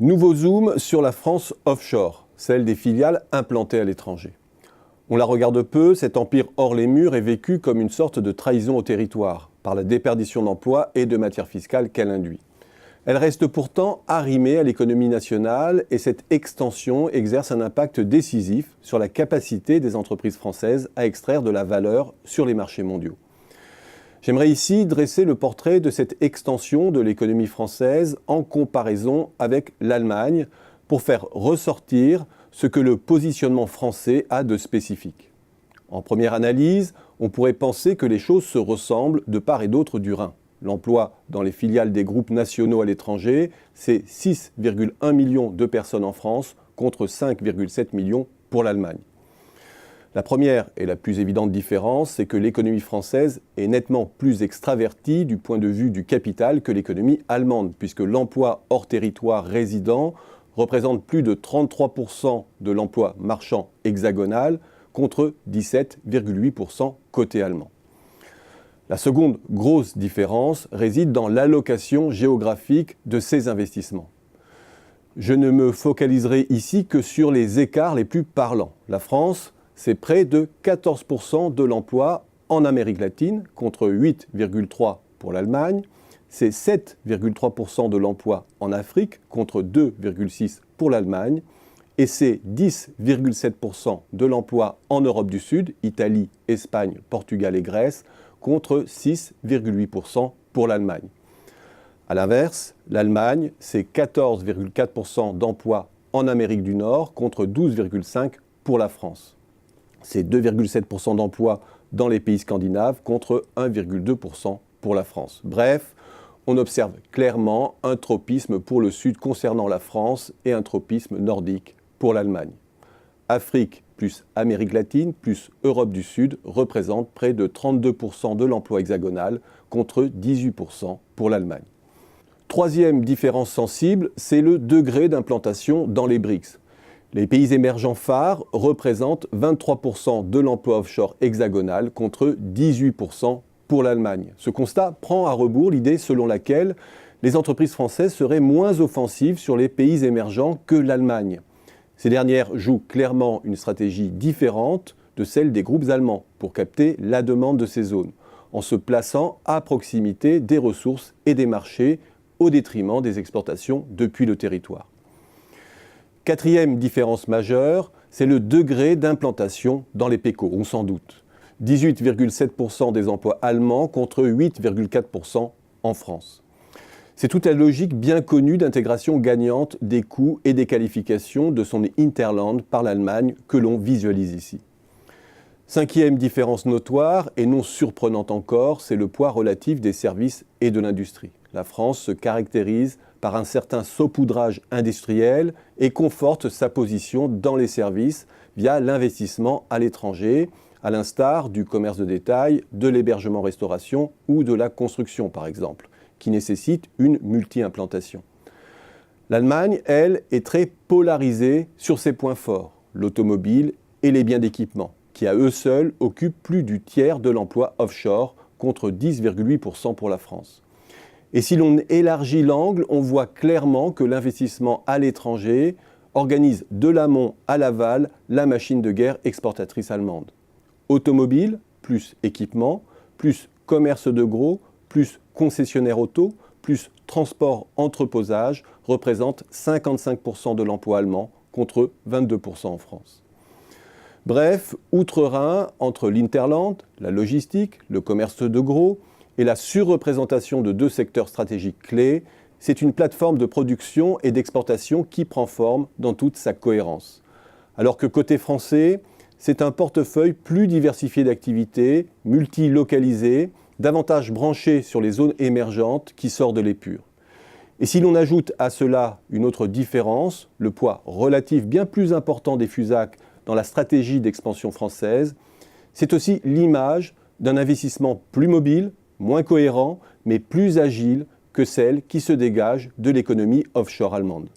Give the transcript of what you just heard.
Nouveau zoom sur la France offshore, celle des filiales implantées à l'étranger. On la regarde peu, cet empire hors les murs est vécu comme une sorte de trahison au territoire, par la déperdition d'emplois et de matières fiscales qu'elle induit. Elle reste pourtant arrimée à l'économie nationale et cette extension exerce un impact décisif sur la capacité des entreprises françaises à extraire de la valeur sur les marchés mondiaux. J'aimerais ici dresser le portrait de cette extension de l'économie française en comparaison avec l'Allemagne pour faire ressortir ce que le positionnement français a de spécifique. En première analyse, on pourrait penser que les choses se ressemblent de part et d'autre du Rhin. L'emploi dans les filiales des groupes nationaux à l'étranger, c'est 6,1 millions de personnes en France contre 5,7 millions pour l'Allemagne. La première et la plus évidente différence, c'est que l'économie française est nettement plus extravertie du point de vue du capital que l'économie allemande, puisque l'emploi hors territoire résident représente plus de 33% de l'emploi marchand hexagonal contre 17,8% côté allemand. La seconde grosse différence réside dans l'allocation géographique de ces investissements. Je ne me focaliserai ici que sur les écarts les plus parlants. La France, c'est près de 14% de l'emploi en Amérique latine, contre 8,3% pour l'Allemagne. C'est 7,3% de l'emploi en Afrique, contre 2,6% pour l'Allemagne. Et c'est 10,7% de l'emploi en Europe du Sud, Italie, Espagne, Portugal et Grèce, contre 6,8% pour l'Allemagne. A l'inverse, l'Allemagne, c'est 14,4% d'emplois en Amérique du Nord, contre 12,5% pour la France. C'est 2,7% d'emplois dans les pays scandinaves contre 1,2% pour la France. Bref, on observe clairement un tropisme pour le Sud concernant la France et un tropisme nordique pour l'Allemagne. Afrique plus Amérique latine plus Europe du Sud représentent près de 32% de l'emploi hexagonal contre 18% pour l'Allemagne. Troisième différence sensible, c'est le degré d'implantation dans les BRICS. Les pays émergents phares représentent 23% de l'emploi offshore hexagonal contre 18% pour l'Allemagne. Ce constat prend à rebours l'idée selon laquelle les entreprises françaises seraient moins offensives sur les pays émergents que l'Allemagne. Ces dernières jouent clairement une stratégie différente de celle des groupes allemands pour capter la demande de ces zones, en se plaçant à proximité des ressources et des marchés au détriment des exportations depuis le territoire. Quatrième différence majeure, c'est le degré d'implantation dans les PECO, on s'en doute. 18,7% des emplois allemands contre 8,4% en France. C'est toute la logique bien connue d'intégration gagnante des coûts et des qualifications de son hinterland par l'Allemagne que l'on visualise ici. Cinquième différence notoire et non surprenante encore, c'est le poids relatif des services et de l'industrie. La France se caractérise par un certain saupoudrage industriel et conforte sa position dans les services via l'investissement à l'étranger, à l'instar du commerce de détail, de l'hébergement-restauration ou de la construction par exemple, qui nécessite une multi-implantation. L'Allemagne, elle, est très polarisée sur ses points forts, l'automobile et les biens d'équipement, qui à eux seuls occupent plus du tiers de l'emploi offshore contre 10,8% pour la France. Et si l'on élargit l'angle, on voit clairement que l'investissement à l'étranger organise de l'amont à l'aval la machine de guerre exportatrice allemande. Automobile, plus équipement, plus commerce de gros, plus concessionnaire auto, plus transport entreposage représente 55% de l'emploi allemand contre 22% en France. Bref, outre-Rhin, entre l'Hinterland, la logistique, le commerce de gros et la surreprésentation de deux secteurs stratégiques clés, c'est une plateforme de production et d'exportation qui prend forme dans toute sa cohérence. Alors que côté français, c'est un portefeuille plus diversifié d'activités, multilocalisé, davantage branché sur les zones émergentes qui sort de l'épure. Et si l'on ajoute à cela une autre différence, le poids relatif bien plus important des FUSAC dans la stratégie d'expansion française, c'est aussi l'image d'un investissement plus mobile, moins cohérent, mais plus agile que celle qui se dégage de l'économie offshore allemande.